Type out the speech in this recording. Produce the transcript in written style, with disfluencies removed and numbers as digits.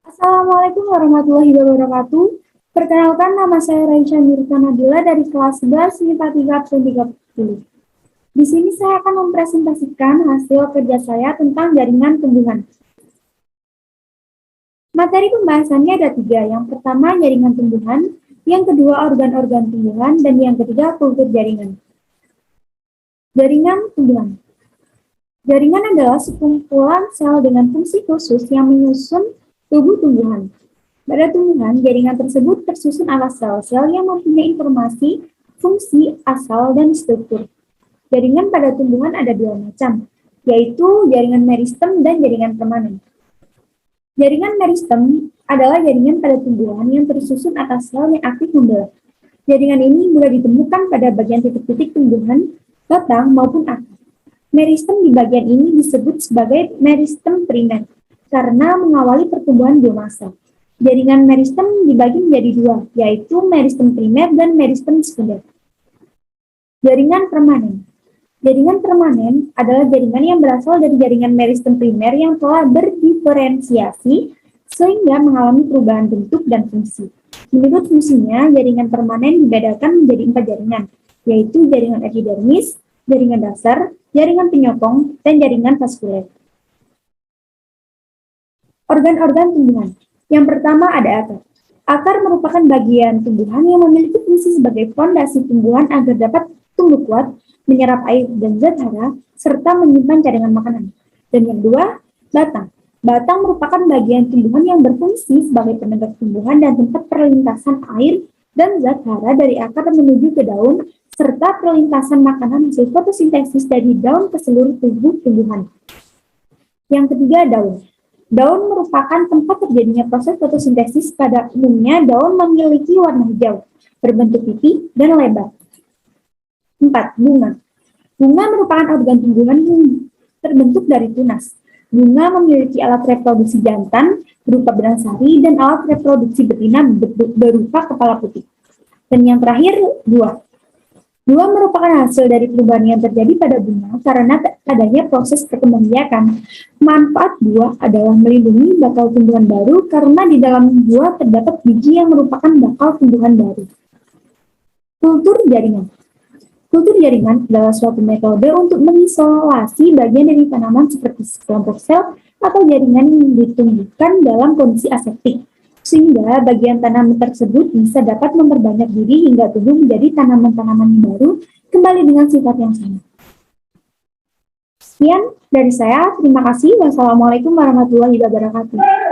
Assalamualaikum warahmatullahi wabarakatuh. Perkenalkan, nama saya Raisya Mirta Nabila dari kelas 11 MIPA 3 absen 30. Di sini saya akan mempresentasikan hasil kerja saya tentang jaringan tumbuhan. Materi pembahasannya ada 3. Yang pertama, jaringan tumbuhan. Yang kedua, organ-organ tumbuhan. Dan yang ketiga, kultur jaringan. Jaringan tumbuhan. Jaringan adalah sekumpulan sel dengan fungsi khusus yang menyusun tubuh tumbuhan. Pada tumbuhan, jaringan tersebut tersusun atas sel-sel yang mempunyai informasi, fungsi, asal, dan struktur. Jaringan pada tumbuhan ada 2 macam, yaitu jaringan meristem dan jaringan permanen. Jaringan meristem adalah jaringan pada tumbuhan yang tersusun atas sel yang aktif membelah. Jaringan ini mudah ditemukan pada bagian titik-titik tumbuhan, batang, maupun akar. Meristem di bagian ini disebut sebagai meristem primer, karena mengawali pertumbuhan biomasa. Jaringan meristem dibagi menjadi 2, yaitu meristem primer dan meristem sekunder. Jaringan permanen. Jaringan permanen adalah jaringan yang berasal dari jaringan meristem primer yang telah berdiferensiasi sehingga mengalami perubahan bentuk dan fungsi. Menurut fungsinya, jaringan permanen dibedakan menjadi 4 jaringan, yaitu jaringan epidermis, jaringan dasar, jaringan penyokong, dan jaringan vaskuler. Organ-organ tumbuhan. Yang pertama ada akar. Akar merupakan bagian tumbuhan yang memiliki fungsi sebagai fondasi tumbuhan agar dapat tumbuh kuat, menyerap air dan zat hara, serta menyimpan cadangan makanan. Dan yang kedua, batang. Batang merupakan bagian tumbuhan yang berfungsi sebagai penegak tumbuhan dan tempat perlintasan air dan zat hara dari akar menuju ke daun, serta perlintasan makanan hasil fotosintesis dari daun ke seluruh tubuh tumbuhan. Yang ketiga, daun. Daun merupakan tempat terjadinya proses fotosintesis. Pada umumnya, daun memiliki warna hijau, berbentuk pipi, dan lebar. 4. Bunga. Bunga merupakan organ tumbuhan yang terbentuk dari tunas. Bunga memiliki alat reproduksi jantan berupa benang sari dan alat reproduksi betina berupa kepala putih. Dan yang terakhir, buah. Buah merupakan hasil dari perubahan yang terjadi pada bunga karena adanya proses perkembangbiakan. Manfaat buah adalah melindungi bakal tumbuhan baru karena di dalam buah terdapat biji yang merupakan bakal tumbuhan baru. Kultur jaringan. Kultur jaringan adalah suatu metode untuk mengisolasi bagian dari tanaman seperti sekelompok sel atau jaringan yang ditumbuhkan dalam kondisi aseptik, sehingga bagian tanaman tersebut bisa dapat memperbanyak diri hingga tumbuh menjadi tanaman-tanaman yang baru kembali dengan sifat yang sama. Sekian dari saya, terima kasih. Wassalamualaikum warahmatullahi wabarakatuh.